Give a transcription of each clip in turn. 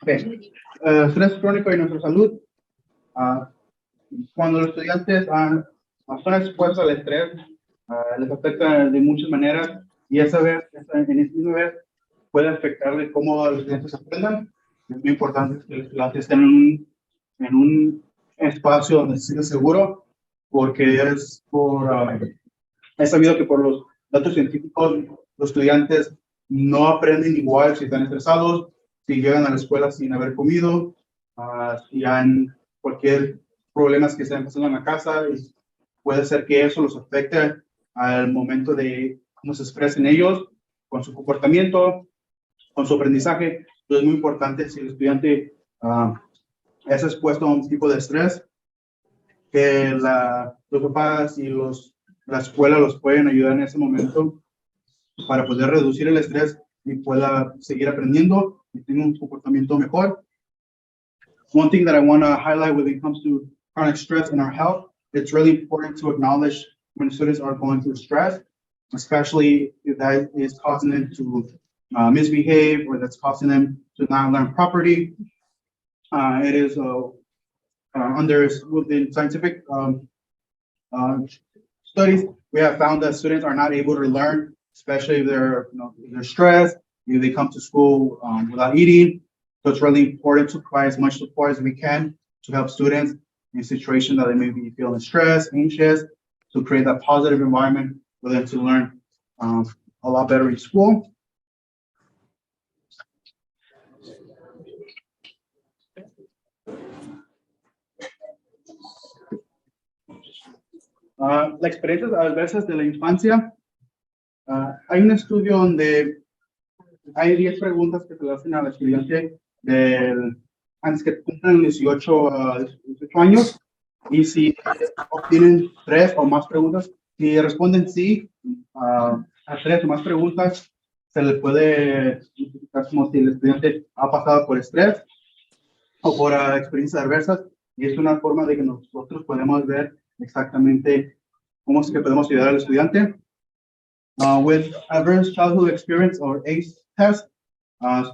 Okay. Estrés crónico y nuestra salud. Ah, Cuando los estudiantes son expuestos al estrés, les afecta de muchas maneras y esa vez, en esta misma vez, puede afectarle cómo los estudiantes aprendan. Es muy importante que los estudiantes estén en un espacio donde se sienta seguro, porque es sabido que por los datos científicos, los estudiantes no aprenden igual si están estresados, si llegan a la escuela sin haber comido, si han cualquier problemas que estén pasando en la casa, y puede ser que eso los afecte al momento de cómo se expresen ellos, con su comportamiento, con su aprendizaje. Entonces es muy importante si el estudiante es expuesto a un tipo de estrés, que los papás y la escuela los pueden ayudar en ese momento para poder reducir el estrés y pueda seguir aprendiendo y tenga un comportamiento mejor. One thing that I want to highlight when it comes to chronic stress in our health, it's really important to acknowledge when students are going through stress, especially if that is causing them to misbehave or that's causing them to not learn properly. It is within scientific studies, we have found that students are not able to learn, especially if they're stressed, if they come to school without eating. So it's really important to provide as much support as we can to help students in situations that they may be feeling stressed, anxious, to create that positive environment for them to learn a lot better in school. Las experiencias adversas de la infancia. Hay un estudio donde hay 10 preguntas que se le hacen al estudiante antes que cumplan 18 años, y si obtienen 3 o más preguntas, si responden sí a 3 o más preguntas, se le puede identificar como si el estudiante ha pasado por estrés o por experiencias adversas, y es una forma de que nosotros podemos ver exactamente cómo es que podemos ayudar al estudiante. With adverse childhood experience or ACE test,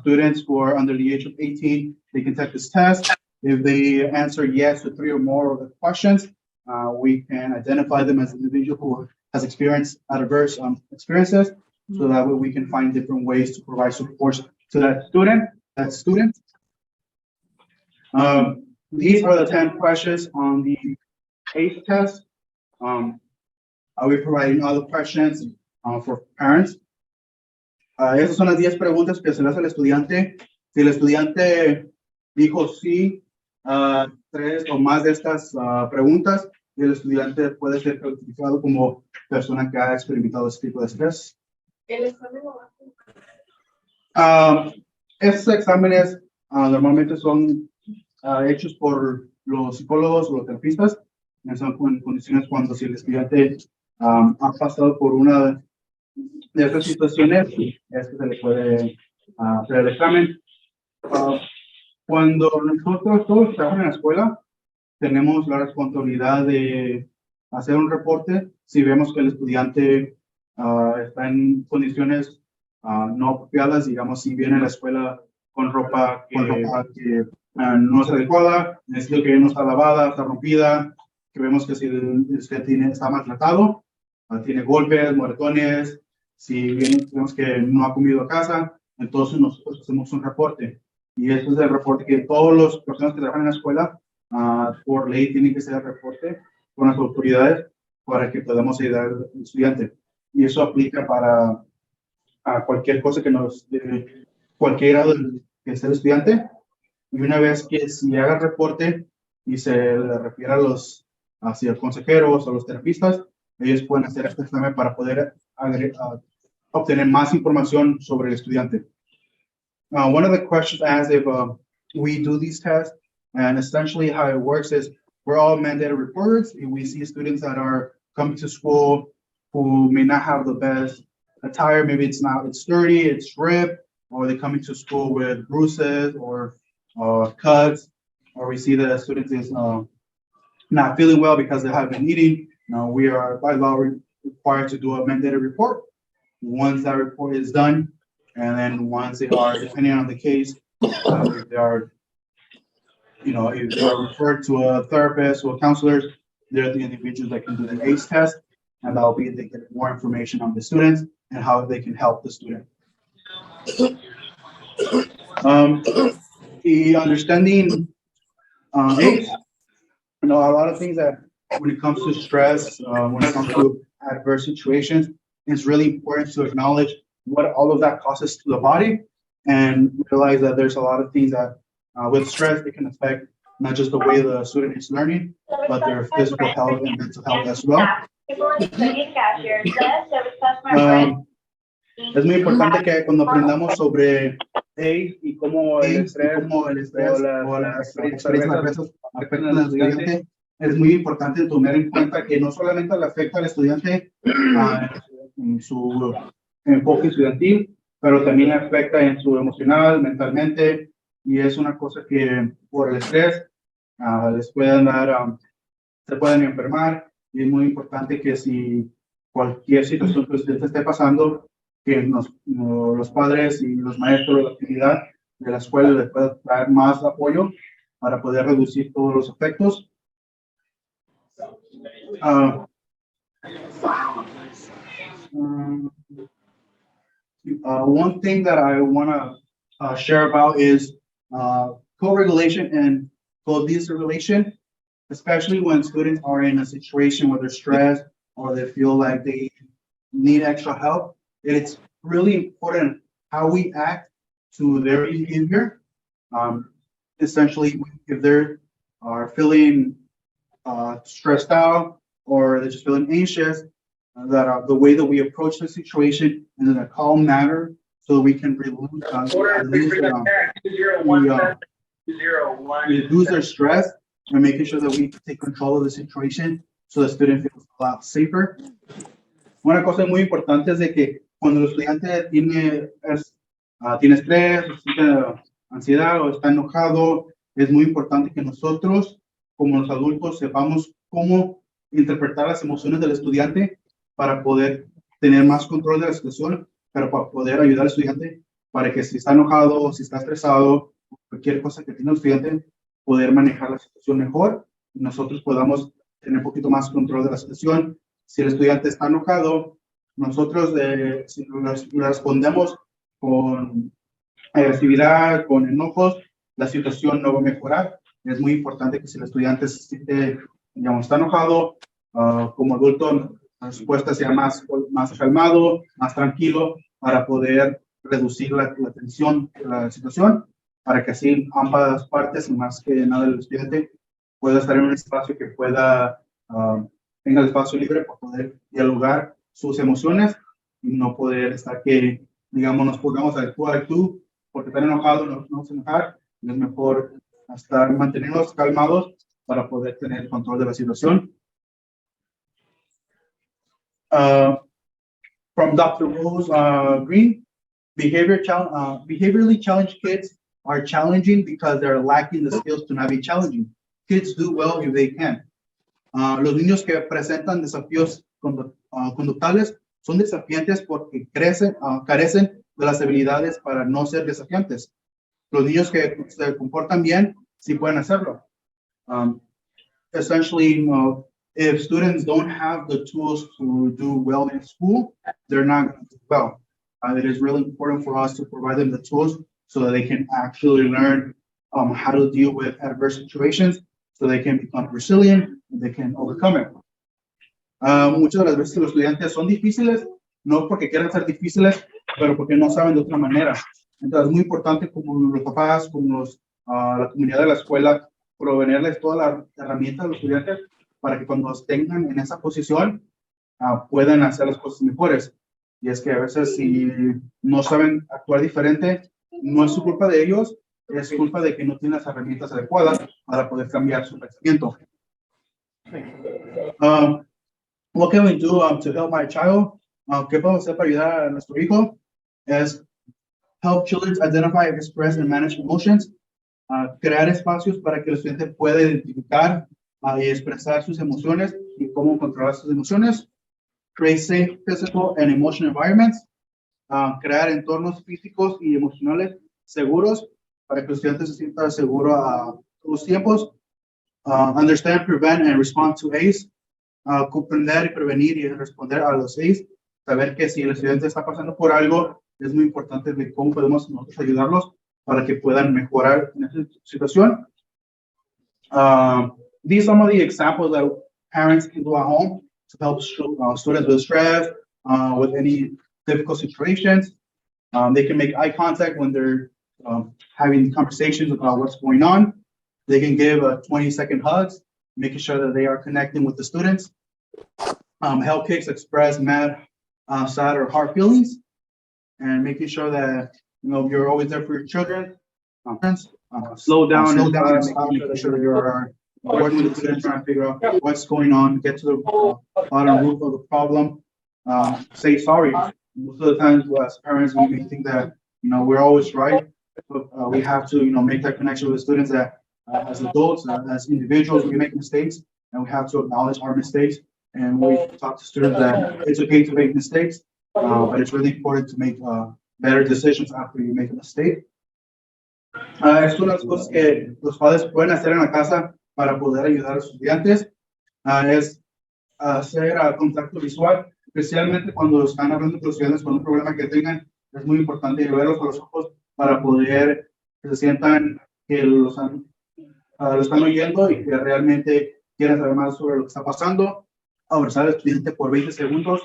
students who are under the age of 18, they can take this test. If they answer yes to 3 or more of the questions, we can identify them as an individual who has experienced adverse experiences, so that way we can find different ways to provide support to that student. These are the 10 questions on the ACE test. Are we providing other questions for parents? Esas son las 10 preguntas que se le hace al estudiante. Si el estudiante dijo sí a 3 o más de estas preguntas, el estudiante puede ser clasificado como persona que ha experimentado este tipo de estrés. ¿El examen lo va a Estos exámenes normalmente son hechos por los psicólogos o los terapistas. Son condiciones cuando si el estudiante ha pasado por una de estas situaciones, es que se le puede hacer el examen. Cuando nosotros todos trabajamos en la escuela, tenemos la responsabilidad de hacer un reporte si vemos que el estudiante está en condiciones no apropiadas. Digamos, si viene a la escuela con ropa que no es adecuada, necesito que no está lavada, está rompida, que vemos que si está maltratado, tiene golpes, moretones, si vemos que no ha comido a casa, entonces nosotros hacemos un reporte. Y este es el reporte que todas las personas que trabajan en la escuela, por ley, tienen que hacer el reporte con las autoridades para que podamos ayudar al estudiante. Y eso aplica para cualquier cosa cualquier grado que sea el estudiante. Y una vez que se haga el reporte y se le refiere a los consejeros o los terapistas, ellos pueden hacer este examen para poder obtener más información sobre el estudiante. One of the questions asked if we do these tests, and essentially how it works is we're all mandated reporters. If we see students that are coming to school who may not have the best attire, maybe it's dirty, it's ripped, or they're coming to school with bruises or cuts, or we see that a student is not feeling well because they haven't been eating. We are by law required to do a mandated report. Once that report is done, and then once they are, depending on the case, if they are, if they are referred to a therapist or a counselor, they're the individuals that can do the ACE test, and that'll be they get more information on the students and how they can help the student. The understanding ACE, a lot of things that when it comes to stress, when it comes to adverse situations, it's really important to acknowledge what all of that causes to the body and realize that there's a lot of things that with stress, it can affect not just the way the student is learning, but their physical health and mental health as well. Es muy importante que cuando aprendamos sobre y cómo el estrés o las experiencias adversas afectan al estudiante, es muy importante tomar en cuenta que no solamente le afecta al estudiante en su enfoque estudiantil, pero también le afecta en su emocional, mentalmente, y es una cosa que por el estrés les pueden dar, se pueden enfermar, y es muy importante que si cualquier situación que el estudiante esté pasando, que los padres y los maestros de la actividad de la escuela les puedan dar más apoyo para poder reducir todos los efectos. One thing that I want to share about is co-regulation and co-deregulation, especially when students are in a situation where they're stressed or they feel like they need extra help. It's really important how we act to their behavior. Essentially, if they are feeling stressed out or they're just feeling anxious, that the way that we approach the situation in a calm manner so we can reduce their stress and making sure that we take control of the situation so the student feels a lot safer. Una cosa muy importante es de que cuando el estudiante tiene estrés, tiene ansiedad o está enojado, es muy importante que nosotros, como los adultos, sepamos cómo interpretar las emociones del estudiante para poder tener más control de la situación, pero para poder ayudar al estudiante para que si está enojado o si está estresado, cualquier cosa que tenga el estudiante, poder manejar la situación mejor y nosotros podamos tener un poquito más control de la situación. Si el estudiante está enojado, nosotros si le respondemos con agresividad, con enojos, la situación no va a mejorar. Es muy importante que si el estudiante se siente, está enojado, como adulto, la respuesta sea más calmado, más tranquilo, para poder reducir la tensión de la situación, para que así ambas partes, y más que nada el estudiante, pueda estar en un espacio que tenga el espacio libre para poder dialogar sus emociones y no poder estar que, nos pongamos a actuar tú, porque están enojados, no nos vamos a enojar. Es mejor mantenernos calmados para poder tener el control de la situación. From Dr. Rose Green, behaviorally challenged kids are challenging because they're lacking the skills to navigate challenging. Kids do well if they can. Los niños que presentan desafíos conductuales son desafiantes porque carecen de las habilidades para no ser desafiantes. Los niños que se comportan bien sí pueden hacerlo. Essentially, if students don't have the tools to do well in school, they're not going to do well. It is really important for us to provide them the tools so that they can actually learn how to deal with adverse situations, so they can become resilient and they can overcome it. Muchas de las veces los estudiantes son difíciles, no porque quieran ser difíciles, pero porque no saben de otra manera. Entonces es muy importante como los papás, como la comunidad de la escuela, proveerles todas las herramientas a los estudiantes para que cuando tengan en esa posición puedan hacer las cosas mejores. Y es que a veces si no saben actuar diferente, no es su culpa de ellos, es culpa de que no tienen las herramientas adecuadas para poder cambiar su pensamiento. What can we do to help my child? ¿Qué podemos hacer para ayudar a nuestro hijo? Es help children identify, express, and manage emotions. Crear espacios para que el estudiante pueda identificar y expresar sus emociones y cómo controlar sus emociones. Create safe physical and emotional environments. Crear entornos físicos y emocionales seguros para que el estudiante se sienta seguro a los tiempos. Understand, prevent, and respond to ACE. Comprender y prevenir y responder a los ACE. Saber que si el estudiante está pasando por algo, es muy importante de cómo podemos nosotros ayudarlos para que puedan mejorar en esa situación. These are some of the examples that parents can do at home to help students with stress, with any difficult situations. They can make eye contact when they're having conversations about what's going on. They can give 20-second hugs, making sure that they are connecting with the students. Help kids express mad, sad, or hard feelings, and making sure that you're always there for your children. Slow down, making sure that you're working with the students, trying to figure out what's going on, get to the bottom root of the problem. Say sorry. Most of the times, as parents, we think that we're always right, but we have to make that connection with the students that as adults, as individuals, we make mistakes, and we have to acknowledge our mistakes. And we talk to students that it's okay to make mistakes, but it's really important to make better decisions after you make a mistake. Es una de las cosas que los padres pueden hacer en la casa para poder ayudar a los estudiantes. Es hacer contacto visual, especialmente cuando están hablando con los estudiantes con un problema que tengan. Es muy importante verlos a los ojos para poder que se sientan que lo están oyendo y que realmente quieren saber más sobre lo que está pasando. Abrazar al estudiante por 20 segundos.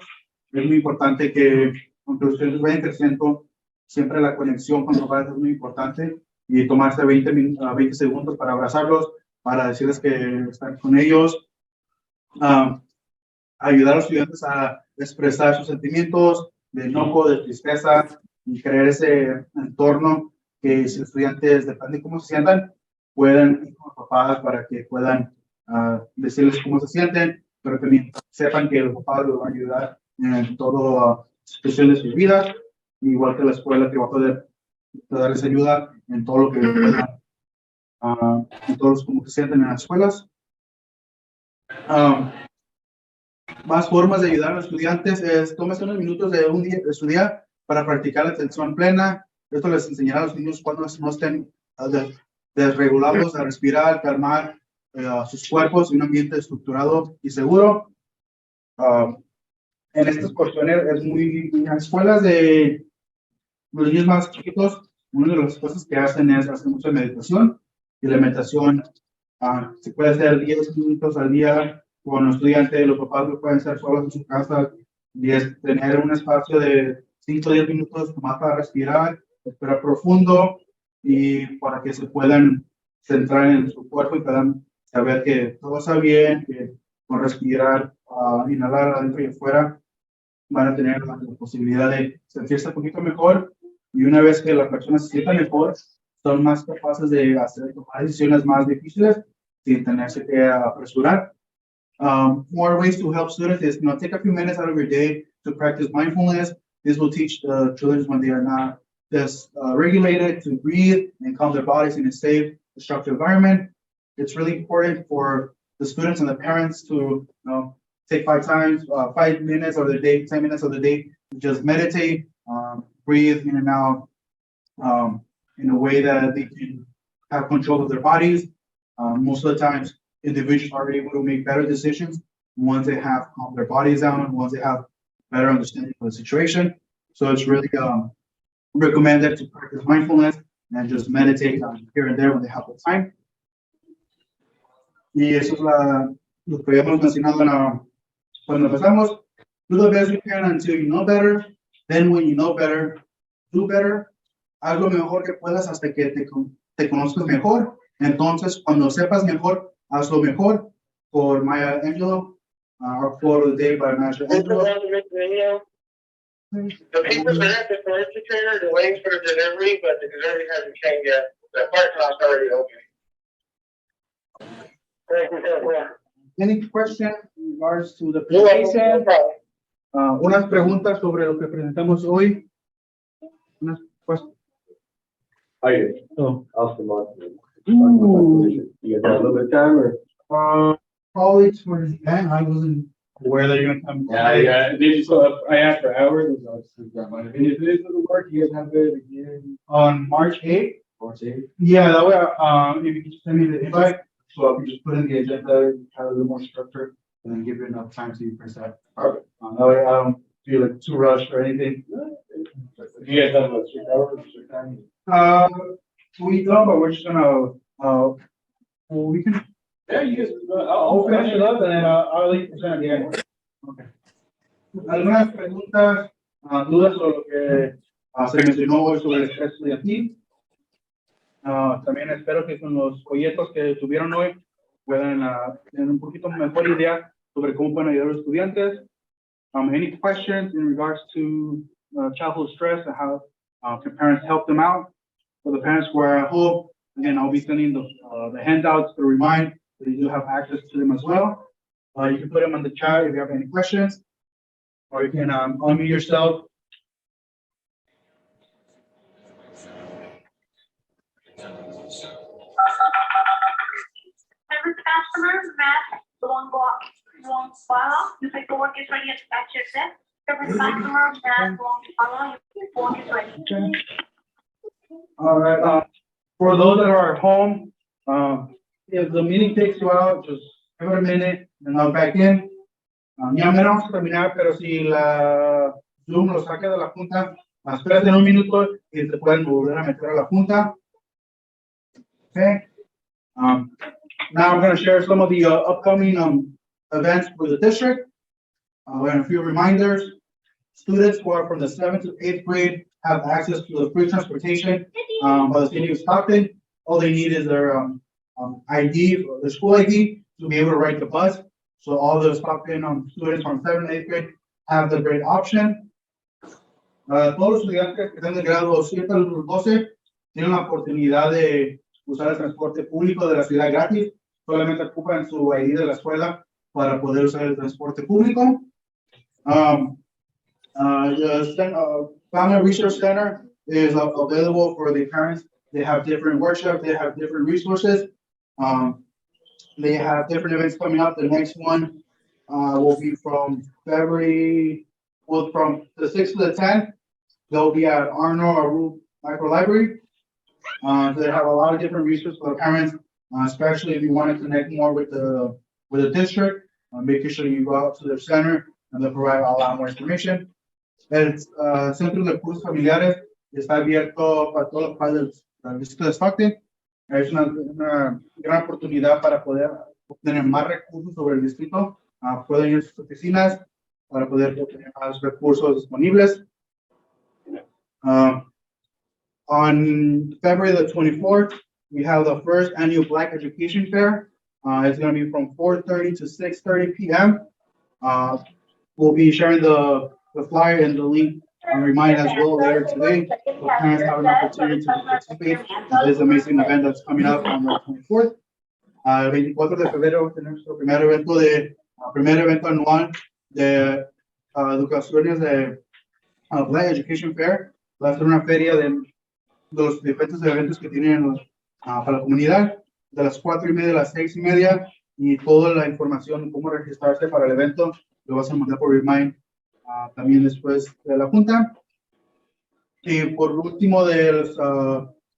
Es muy importante que, aunque los estudiantes vayan creciendo, siempre la conexión con los padres es muy importante. Y tomarse 20 segundos para abrazarlos, para decirles que están con ellos. Ayudar a los estudiantes a expresar sus sentimientos de enojo, de tristeza, y crear ese entorno que si los estudiantes, depende de cómo se sientan, pueden ir con los papás para que puedan decirles cómo se sienten, pero también sepan que los papás los van a ayudar en toda situación de su vida, igual que la escuela que va a poder darles ayuda en todo lo que puedan, en todos como que sienten en las escuelas. Más formas de ayudar a los estudiantes es tómese unos minutos de un día de su día para practicar la atención plena. Esto les enseñará a los niños cuando no estén desregulados a respirar, calmar sus cuerpos en un ambiente estructurado y seguro. En estas cuestiones es muy en las escuelas de los niños más chiquitos, una de las cosas que hacen es hacer mucha meditación, y la meditación se puede hacer 10 minutos al día con los estudiantes. Los papás lo pueden hacer solos en su casa, y es tener un espacio de 5 o 10 minutos más para respirar profundo, y para que se puedan centrar en su cuerpo y puedan saber que todo está bien, que con respirar, inhalar adentro y afuera, van a tener la posibilidad de sentirse un poquito mejor. Y una vez que las personas se sientan mejor, son más capaces de tomar decisiones más difíciles sin tenerse que apresurar. More ways to help students is, take a few minutes out of your day to practice mindfulness. This will teach the children when they are not regulated to breathe and calm their bodies in a safe, structured environment. It's really important for the students and the parents to take 5 minutes of the day, 10 minutes of the day, to just meditate, breathe in and out in a way that they can have control of their bodies. Most of the times, individuals are able to make better decisions once they have calmed their bodies down, once they have better understanding of the situation. So it's really recommended to practice mindfulness and just meditate here and there when they have the time. Y eso es lo que habíamos mencionado cuando empezamos. Do the best you can until you know better. Then when you know better, do better. Haz lo mejor que puedas hasta que te conozcas mejor. Entonces, cuando sepas mejor, hazlo mejor. Por Maya Angelou, our quote of the day by Maya Angelou. The papers are at the furniture trailer, they're waiting for delivery, but the delivery hasn't came yet. The parking lot's already open. Any questions in regards to the presentation? Unas preguntas sobre lo que presentamos hoy. Unas cuestiones. Off the month. You get a little bit of time or? Probably towards the end. I wasn't aware that you're gonna come. Yeah. They just, I asked for hours. And if it is going to work, you guys have it again. On March 8th, Yeah, that way, if you can just send me the invite, so I can just put in the agenda, have a little more structure, and then give you enough time to present. Okay. That way I don't feel like too rushed or anything. Do you guys have a strict hours, strict time? We don't, but we're just gonna, well, we can, Yeah, you guys, I'll finish it up and then I'll leave present at the end. Okay. ¿Algunas preguntas, dudas sobre lo que se mencionó hoy sobre el estrés estudiantil? También espero que con los folletos que tuvieron hoy puedan tener un poquito mejor idea sobre cómo pueden ayudar a los estudiantes. Any questions in regards to childhood stress and how can parents help them out? For the parents who are at home, again, I'll be sending the handouts to remind that you do have access to them as well. You can put them on the chat if you have any questions, or you can unmute yourself. Every customer, math, long file, you say phone is ready at your desk. Every customer, math, long file, your phone is ready. All right. For those that are at home, if the meeting takes you out, just give it a minute and log back in. Ya me vamos a terminar, pero si la Zoom lo saca de la junta, espérate un minuto y te pueden volver a meter a la junta. Okay. Now I'm going to share some of the upcoming events for the district. And a few reminders. Students who are from the 7th to 8th grade have access to the free transportation by the city of Stockton. All they need is their ID, their school ID, to be able to ride the bus. So all the Stockton students from 7th and 8th grade have the great option. Todos los estudiantes que están de grado 7 al 12 tienen la oportunidad de usar el transporte público de la ciudad gratis. Solamente ocupan su ID de la escuela para poder usar el transporte público. The Family Resource Center is available for the parents. They have different workshops, they have different resources. They have different events coming up. The next one will be from February, well, from the 6th to the 10th. They'll be at Arnold Micro Library. So they have a lot of different resources for the parents, especially if you want to connect more with the district, making sure you go out to their center and they'll provide a lot more information. El Centro de Recursos Familiares está abierto para todos los padres del distrito de Stockton. Es una gran oportunidad para poder obtener más recursos sobre el distrito. Pueden ir a sus oficinas para poder obtener más recursos disponibles. On February the 24th, we have the first annual Black Education Fair. It's going to be from 4:30 to 6:30 p.m. We'll be sharing the flyer and the link and remind as well later today. So parents have an opportunity to participate in this amazing event that's coming up on the 24th. El 24 de febrero tenemos nuestro primer evento anual de educaciones de Black Education Fair. Va a ser una feria de los diferentes eventos que tienen para la comunidad, de las 4:30 a las 6:30, y toda la información, cómo registrarse para el evento, lo vas a mandar por Remind también después de la junta. Y por último de los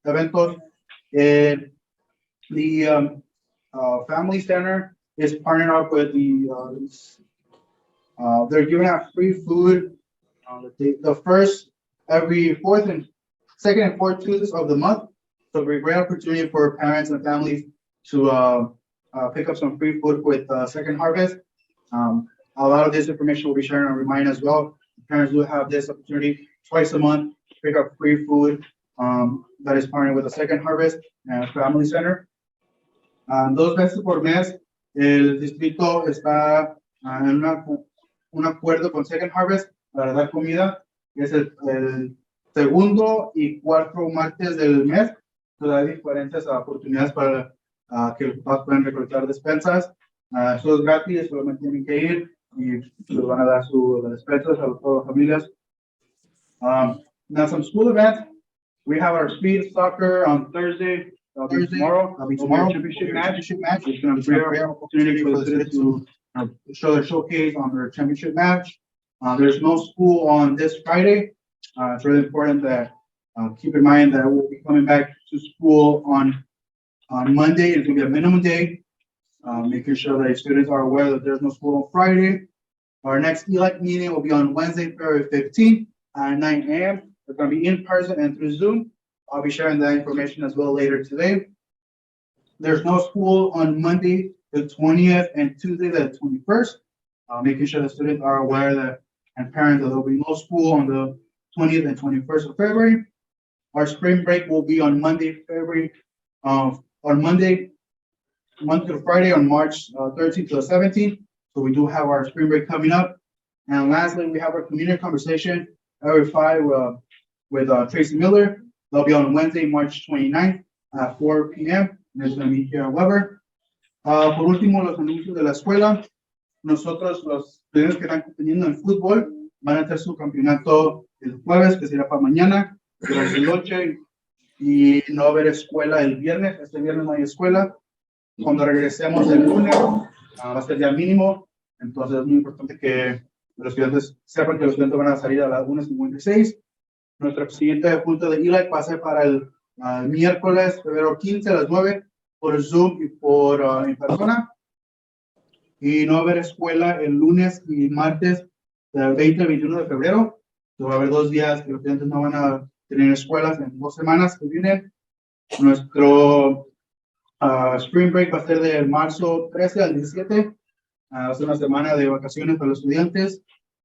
eventos, the Family Center is partnering up with they're giving out free food the first, every second and fourth Tuesdays of the month. So a great opportunity for parents and families to pick up some free food with Second Harvest. A lot of this information will be shared on Remind as well. Parents do have this opportunity twice a month to pick up free food that is partnered with the Second Harvest and Family Center. 2 veces por mes, el distrito está en un acuerdo con Second Harvest para dar comida. Es el segundo y cuarto martes del mes. So hay diferentes oportunidades para que los papás puedan recolectar despensas. Eso es gratis, solamente tienen que ir y les van a dar sus despensas a todas las familias. Now some school events. We have our speed soccer on Thursday. Tomorrow. Championship match. It's going to be a great opportunity for the students to show their showcase on their championship match. There's no school on this Friday. It's really important that Keep in mind that we'll be coming back to school on Monday. It's going to be a minimum day, making sure that students are aware that there's no school on Friday. Our next ELEC meeting will be on Wednesday, February 15th at 9 a.m. It's going to be in person and through Zoom. I'll be sharing that information as well later today. There's no school on Monday, the 20th, and Tuesday, the 21st. Making sure the students are aware that, and parents, that there will be no school on the 20th and 21st of February. Our spring break will be on Monday, Monday to Friday on March 13th to the 17th. So we do have our spring break coming up. And lastly, we have our community conversation every 5 with Tracy Miller. They'll be on Wednesday, March 29th at 4 p.m. And it's going to be here at Weber. Por último, los anuncios de la escuela. Nosotros, los estudiantes que están compitiendo en fútbol, van a hacer su campeonato el jueves, que será para mañana, durante la noche, y no va a haber escuela el viernes. Este viernes no hay escuela. Cuando regresemos el lunes, va a ser día mínimo. Entonces es muy importante que los estudiantes sepan que los estudiantes van a salir a las 1:56. Nuestra siguiente junta de ELEC va a ser para el miércoles, febrero 15 a las 9, por Zoom y por en persona. Y no va a haber escuela el lunes y martes del 20 al 21 de febrero. So, va a haber 2 días que los estudiantes no van a tener escuelas en 2 semanas que vienen. Nuestro spring break va a ser de marzo 13 al 17. Va a ser una semana de vacaciones para los estudiantes.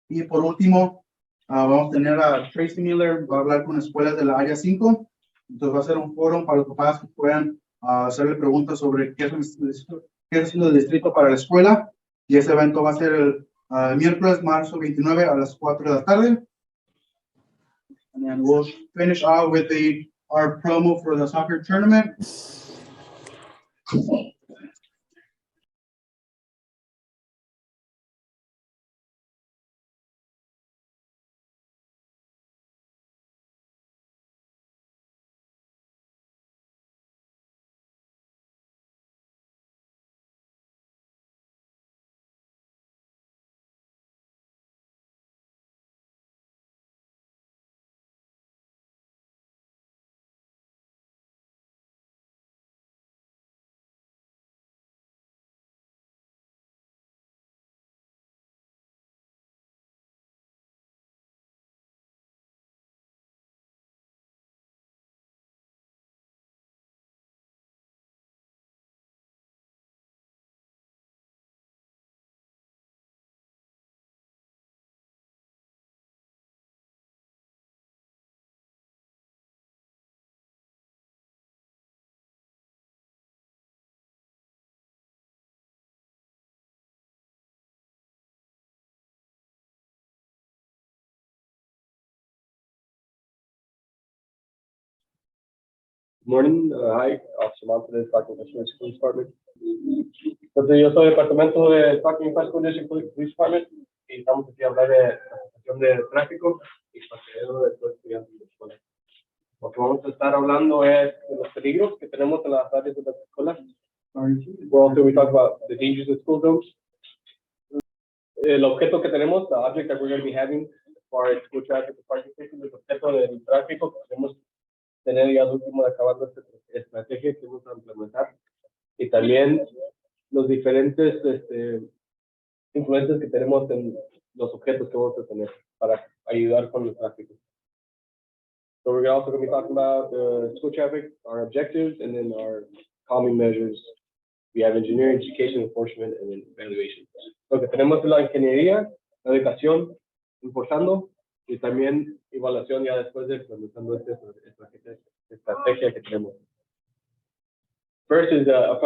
Y por último, vamos a tener a Tracy Miller, va a hablar con escuelas de la área 5. Entonces va a ser un foro para los papás que puedan hacerle preguntas sobre qué es el distrito para la escuela. Y ese evento va a ser el miércoles, marzo 29 a las 4 de la tarde. And then we'll finish off with our promo for the soccer tournament. Morning, hi, Officer Montanez, Stockton Customer Police Department. Entonces, yo soy del departamento de Stockton Customer District Police Department y estamos aquí a hablar de la situación de tráfico y paseo de los estudiantes de la escuela. Lo que vamos a estar hablando es de los peligros que tenemos en las áreas de las escuelas. We're also we talk about the dangers of school zones. El objeto que tenemos, the object that we're going to be having for school traffic parking station, el objeto del tráfico que queremos tener ya al último de acabar nuestra estrategia que vamos a implementar y también los diferentes influencias que tenemos en los objetos que vamos a tener para ayudar con el tráfico. So we're also going to be talking about school traffic, our objectives, and then our calming measures. We have engineering, education, enforcement, and then evaluation. Lo que tenemos es la ingeniería, la educación, enforzando, y también evaluación ya después de implementando esta estrategia que tenemos. First is a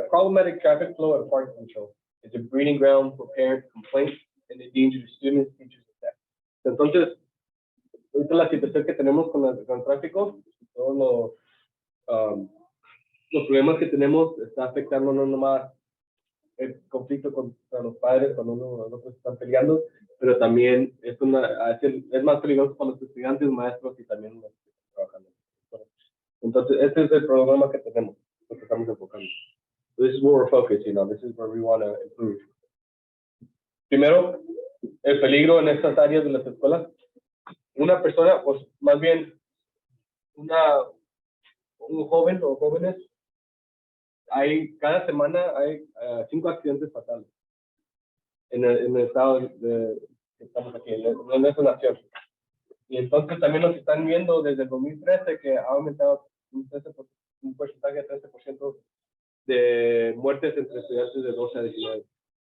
problematic traffic flow at parking control. It's a breeding ground for parent complaints and the danger to students, teachers, and staff. Entonces, esta es la situación que tenemos con el tráfico, todos los problemas que tenemos está afectando no nomás el conflicto contra los padres cuando los están peleando, pero también es más peligroso para los estudiantes, maestros y también los que están trabajando. Entonces, este es el problema que tenemos, lo que estamos enfocando. So this is where we're focusing on. This is where we want to improve. Primero, el peligro en estas áreas de las escuelas. Una persona, pues más bien, un joven o jóvenes, cada semana hay 5 accidentes fatales en el estado que estamos aquí, en esta nación. Y entonces también nos están viendo desde el 2013 que ha aumentado un porcentaje de 13% de muertes entre estudiantes de 12 a 19.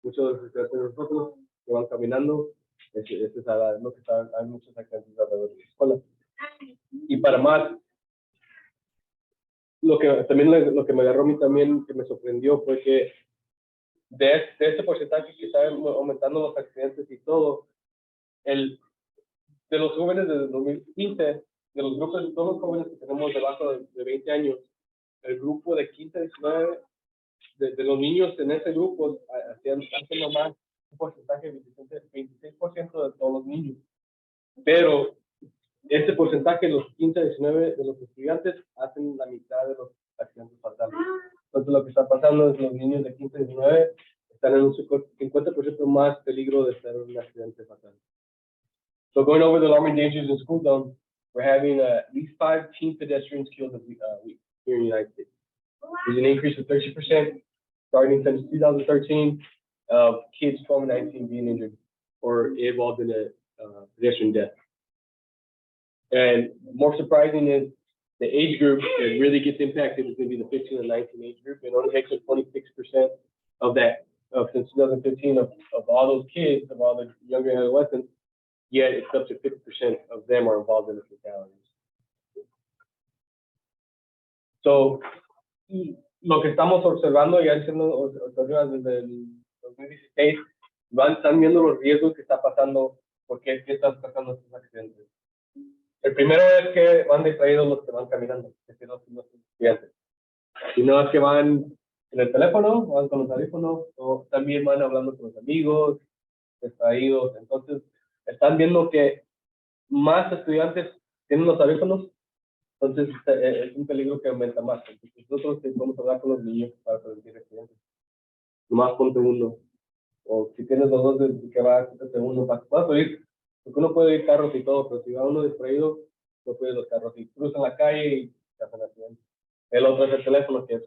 Muchos de los estudiantes de nosotros que van caminando, es lo que hay muchos accidentes alrededor de la escuela. Y para más, lo que me agarró a mí también, que me sorprendió, fue que de este porcentaje que está aumentando los accidentes y todo, de los jóvenes de 2015, de los grupos de todos los jóvenes que tenemos debajo de 20 años, el grupo de 15 a 19, de los niños en ese grupo, hacen nomás un porcentaje de 26% de todos los niños. Pero este porcentaje de los 15 a 19 de los estudiantes hacen la mitad de los accidentes fatales. Entonces lo que está pasando es que los niños de 15 a 19 están en un 50% más peligro de estar en un accidente fatal. So going over the alarming dangers in school zone, we're having at least 5 teen pedestrians killed a week here in the United States. There's an increase of 30% starting since 2013 of kids 12 and 19 being injured or involved in a pedestrian death. And more surprising is the age group that really gets impacted is going to be the 15 and 19 age group. It only takes up 26% of that, since 2015, of all those kids, of all the younger adolescents, yet it's up to 50% of them are involved in the fatalities. So, lo que estamos observando, ya haciendo desde el 2016, están viendo los riesgos que está pasando, porque qué están pasando estos accidentes. El primero es que van distraídos los que van caminando, que son los estudiantes. Si no es que van en el teléfono, van con los audífonos, o también van hablando con los amigos, distraídos. Entonces, están viendo que más estudiantes tienen los audífonos, entonces es un peligro que aumenta más. Entonces, nosotros vamos a hablar con los niños para prevenir accidentes. Nomás ponte uno. O si tienes los dos que va, ponte uno. Vas a ir, porque uno puede ir carros y todo, pero si va uno distraído, no puede ir los carros y cruzan la calle y se hacen accidentes. El otro es el teléfono, que es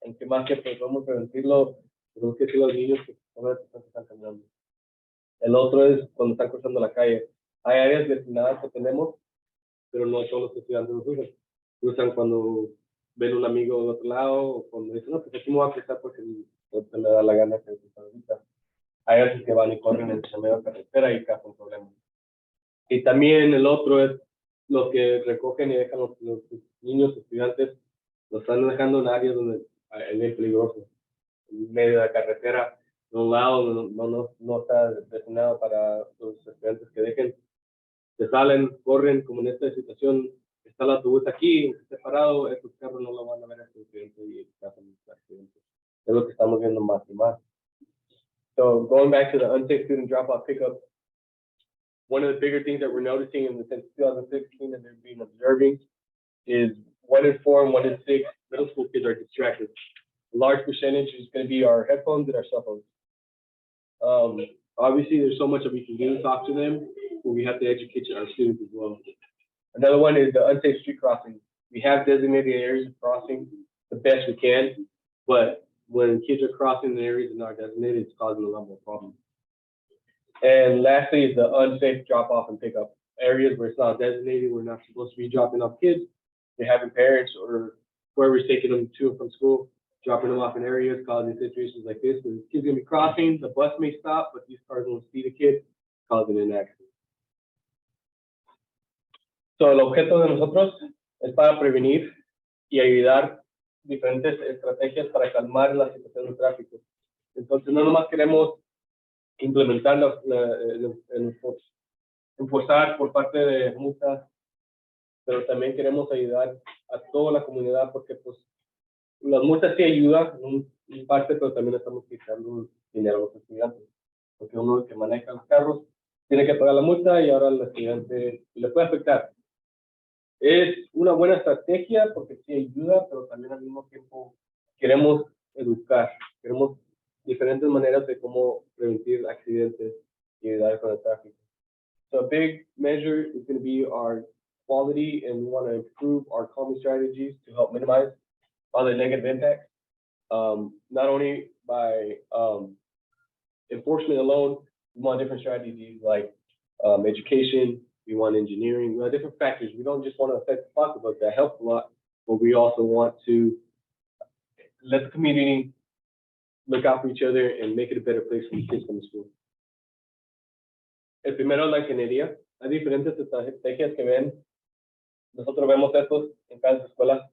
en que más que podemos prevenirlo, tenemos que decir a los niños que están caminando. El otro es cuando están cruzando la calle. Hay áreas destinadas que tenemos, pero no todos los estudiantes los usan. Usan cuando ven un amigo del otro lado, o cuando dicen, no, pues aquí me voy a cruzar porque se me da la gana que cruzar ahorita. Hay veces que van y corren en el medio de carretera y causan problemas. Y también el otro es los que recogen y dejan los niños estudiantes, los están dejando en áreas donde es peligroso, en medio de la carretera, de un lado no está destinado para los estudiantes que dejen, se salen, corren, como en esta situación, está el autobús aquí, está parado, estos carros no lo van a ver a este estudiante y causan accidentes. Es lo que estamos viendo más y más. So going back to the unsafe student drop-off pickup, one of the bigger things that we're noticing since 2016 and they've been observing is 1 in 4 and 1 in 6 middle school kids are distracted. A large percentage is going to be our headphones and our cell phones. Obviously, there's so much that we can do to talk to them, but we have to educate our students as well. Another one is the unsafe street crossing. We have designated areas of crossing the best we can, but when kids are crossing the areas that are not designated, it's causing a lot more problems. And lastly is the unsafe drop-off and pickup. Areas where it's not designated, we're not supposed to be dropping off kids. They're having parents or whoever's taking them to and from school, dropping them off in areas, causing situations like this. The kid's gonna be crossing, the bus may stop, but these cars won't see the kid, causing an accident. So, el objeto de nosotros es para prevenir y ayudar diferentes estrategias para calmar la situación de tráfico. Entonces, no nomás queremos implementar enforzar por parte de multas, pero también queremos ayudar a toda la comunidad porque pues las multas sí ayudan en parte, pero también estamos quitando dinero a los estudiantes, porque uno que maneja los carros tiene que pagar la multa y ahora el estudiante le puede afectar. Es una buena estrategia porque sí ayuda, pero también al mismo tiempo queremos educar, queremos diferentes maneras de cómo prevenir accidentes y ayudar con el tráfico. So a big measure is going to be our quality and we want to improve our calming strategies to help minimize all the negative impacts. Not only by enforcement alone, we want different strategies like education, we want engineering, we want different factors. We don't just want to affect the pocketbook, that helps a lot, but we also want to let the community look out for each other and make it a better place for the kids from the school. El primero, la ingeniería. Hay diferentes estrategias que ven. Nosotros vemos estos en cada escuela.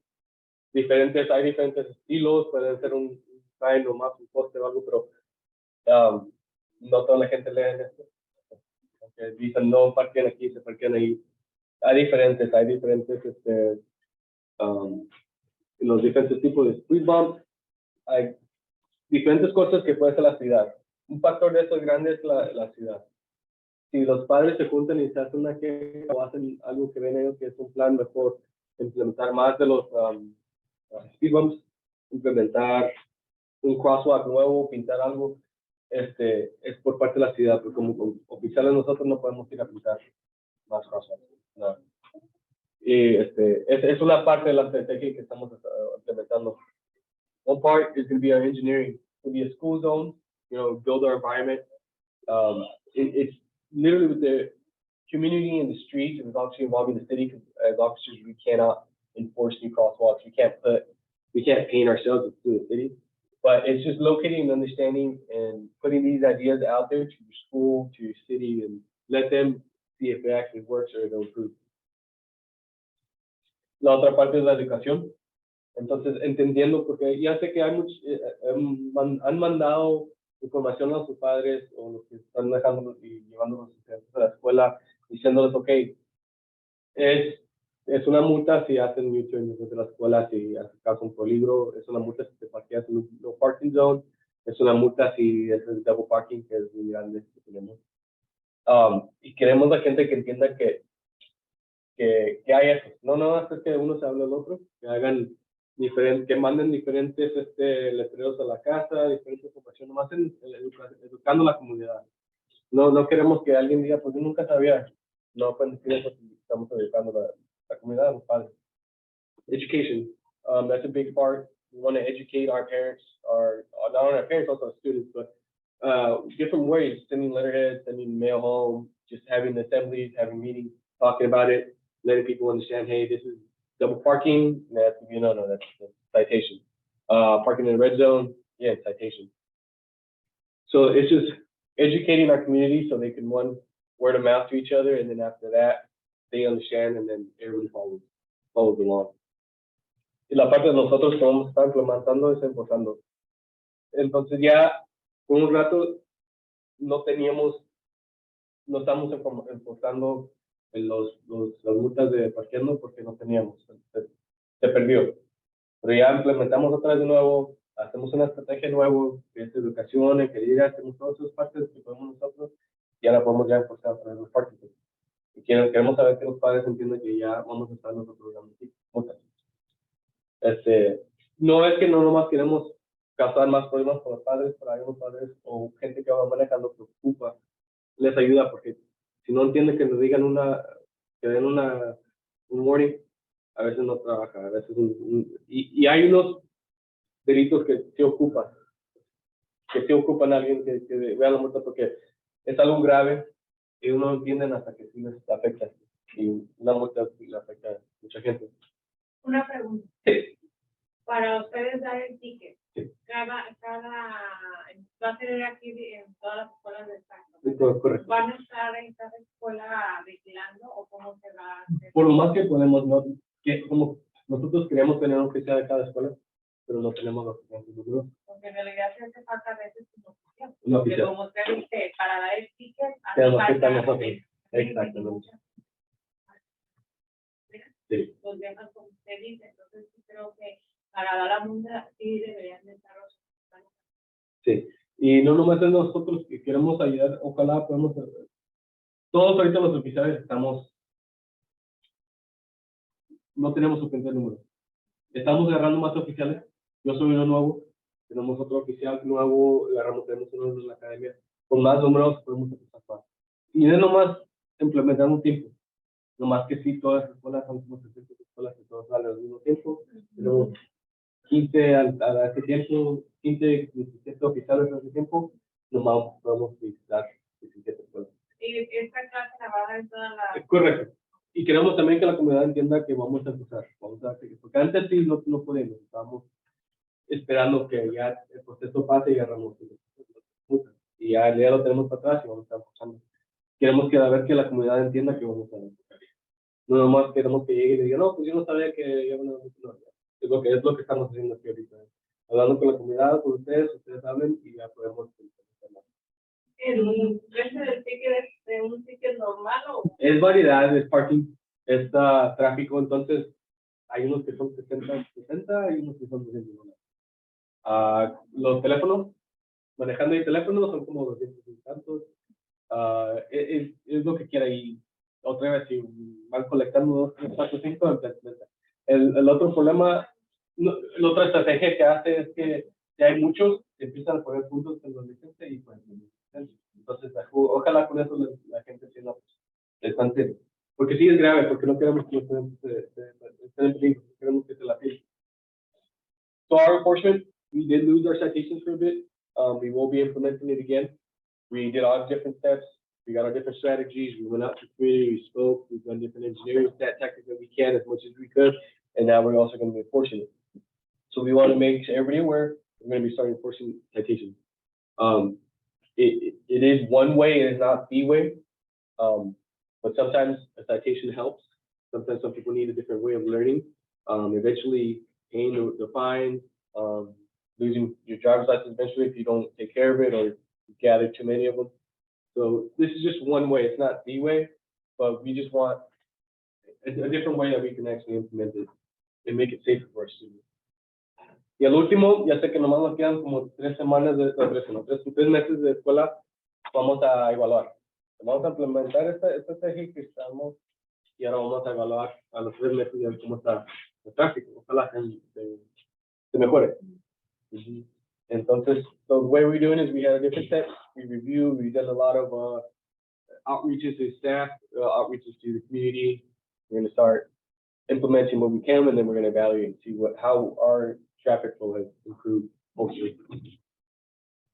Diferentes, hay diferentes estilos, pueden ser un sign o más un poste o algo, pero no toda la gente lee esto. Porque dicen no parquen aquí, se parquen ahí. Hay diferentes los diferentes tipos de speed bumps. Hay diferentes cosas que puede ser la ciudad. Un factor de eso grande es la ciudad. Si los padres se juntan y se hacen una queja o hacen algo que ven ellos que es un plan mejor, implementar más de los speed bumps, implementar un crosswalk nuevo, pintar algo, es por parte de la ciudad, porque como oficiales nosotros no podemos ir a pintar más crosswalks. No. Y es una parte de la estrategia que estamos implementando. One part is going to be our engineering. It's going to be a school zone, build our environment. It's literally with the community and the streets, and it's obviously involving the city, because as officers, we cannot enforce new crosswalks. We can't paint ourselves through the city. But it's just locating and understanding and putting these ideas out there to your school, to your city, and let them see if it actually works or it'll improve. La otra parte es la educación. Entonces, entendiendo, porque ya sé que hay muchos, han mandado información a sus padres o los que están dejándolos y llevándolos a la escuela, diciéndoles, ok, es una multa si hacen U-turn desde la escuela, si hacen caso un peligro, es una multa si te parqueas en un no parking zone, es una multa si es el double parking, que es muy grande que tenemos. Y queremos la gente que entienda que hay eso. No hacer que uno se hable al otro, que hagan que manden diferentes letreros a la casa, diferentes información, nomás educando a la comunidad. No queremos que alguien diga, pues yo nunca sabía. No pueden decir eso si estamos educando la comunidad, los padres. Education, that's a big part. We want to educate our parents, not only our parents, also our students, but different ways, sending letterheads, sending mail home, just having assemblies, having meetings, talking about it, letting people understand, hey, this is double parking, that's citation. Parking in the red zone, yeah, citation. So it's just educating our community so they can, one, word of mouth to each other, and then after that, they understand, and then everybody follows along. Y la parte de nosotros que vamos a estar implementando es enforzando. Entonces ya, por un rato, no estamos enforzando en las multas de parqueando porque no teníamos, se perdió. Pero ya implementamos otra vez de nuevo, hacemos una estrategia nueva, que es educación, ingeniería, hacemos todas esas partes que podemos nosotros, y ahora podemos ya enforzar a través de los parques. Y queremos saber que los padres entiendan que ya vamos a estar nosotros dando multas. No es que no nomás queremos causar más problemas con los padres, pero hay unos padres o gente que va manejando preocupa, les ayuda, porque si no entienden que nos digan que den un warning, a veces no trabaja, a veces y hay unos delitos que se ocupan a alguien que vea la multa porque es algo grave y uno no entienden hasta que sí les afecta, y una multa le afecta a mucha gente. Una pregunta. Sí. Para ustedes dar el ticket, Sí. va a tener aquí en todas las escuelas de Estado. Sí, correcto. ¿Van a estar en cada escuela vigilando o cómo se va a hacer? Por lo más que podemos, como nosotros queremos tener un oficial de cada escuela, pero no tenemos los suficientes números. Porque en realidad se hace falta a veces un oficial. Un Porque oficial. como usted dice, para dar el ticket, Tenemos que estar nosotros. Exactamente. Sí. Los dejan como usted dice, entonces sí creo que para dar la multa sí deberían de estar los oficiales. Sí, y no nomás es nosotros que queremos ayudar, ojalá podamos, todos ahorita los oficiales no tenemos suficiente número. Estamos agarrando más oficiales, yo soy uno nuevo, tenemos otro oficial nuevo, tenemos uno en la academia, con más números podemos empezar más. Y es nomás implementar un tiempo. Nomás que sí, todas las escuelas son como 60 escuelas que todas salen al mismo tiempo. Tenemos 15 a ese tiempo, 15, 17 oficiales a ese tiempo, nomás podemos visitar 17 escuelas. Y esta clase la va a dar en toda la... Es correcto. Y queremos también que la comunidad entienda que vamos a empezar, porque antes sí no podemos, estábamos esperando que ya el proceso pase y agarramos. Y ya lo tenemos para atrás y vamos a estar empezando. Queremos que a ver que la comunidad entienda que vamos a empezar. No nomás queremos que llegue y diga, no, pues yo no sabía que ya no, es lo que estamos haciendo aquí ahorita. Hablando con la comunidad, con ustedes hablen y ya podemos empezar. ¿El precio del ticket es de un ticket normal o...? Es variedad, es parking, es tráfico, entonces hay unos que son 60, hay unos que son 200 $. Los teléfonos, manejando el teléfono son como 200 y tantos. Es lo que quiera y otra vez si van colectando 2, 3, 4, 5, el otro problema, la otra estrategia que hace es que si hay muchos, se empiezan a poner puntos en los licencias y pues entonces ojalá con eso la gente entienda están serio. Porque sí es grave, porque no queremos que los estudiantes estén en peligro, queremos que se la piden. So our enforcement, we did lose our citations for a bit. We will be implementing it again. We did all the different steps. We got our different strategies. We went out to community, we spoke, we've done different engineering tactics that we can as much as we could. And now we're also going to be enforcing it. So we want to make everybody aware we're going to be starting enforcing citations. It is one way, it is not the way. But sometimes a citation helps. Sometimes some people need a different way of learning. Eventually, paying the fine, losing your driver's license eventually if you don't take care of it or you gather too many of them. So this is just one way. It's not the way, but we just want a different way that we can actually implement it and make it safer for our students. Y al último, ya sé que nomás nos quedan como 3 semanas tres meses de escuela, vamos a evaluar. Vamos a implementar esta estrategia que estamos y ahora vamos a evaluar a los 3 meses y ver cómo está el tráfico. Ojalá se mejore. Entonces, the way we're doing is we have different steps. We review, we've done a lot of outreaches to staff, outreaches to the community. We're going to start implementing what we can, and then we're going to evaluate and see how our traffic flow has improved, hopefully.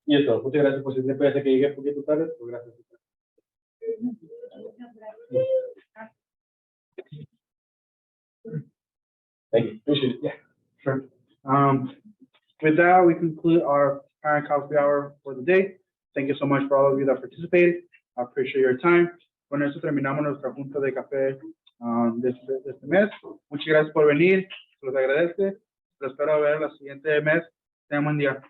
Y eso, muchas gracias por su tiempo. Ya sé que llegué un poquito tarde, pero gracias. Thank you. Appreciate it. Yeah. Sure. With that, we conclude our parent coffee hour for the day. Thank you so much for all of you that participated. I appreciate your time. Con eso terminamos nuestra junta de café de este mes. Muchas gracias por venir. Se los agradece. Los espero ver el siguiente mes. Tengan buen día.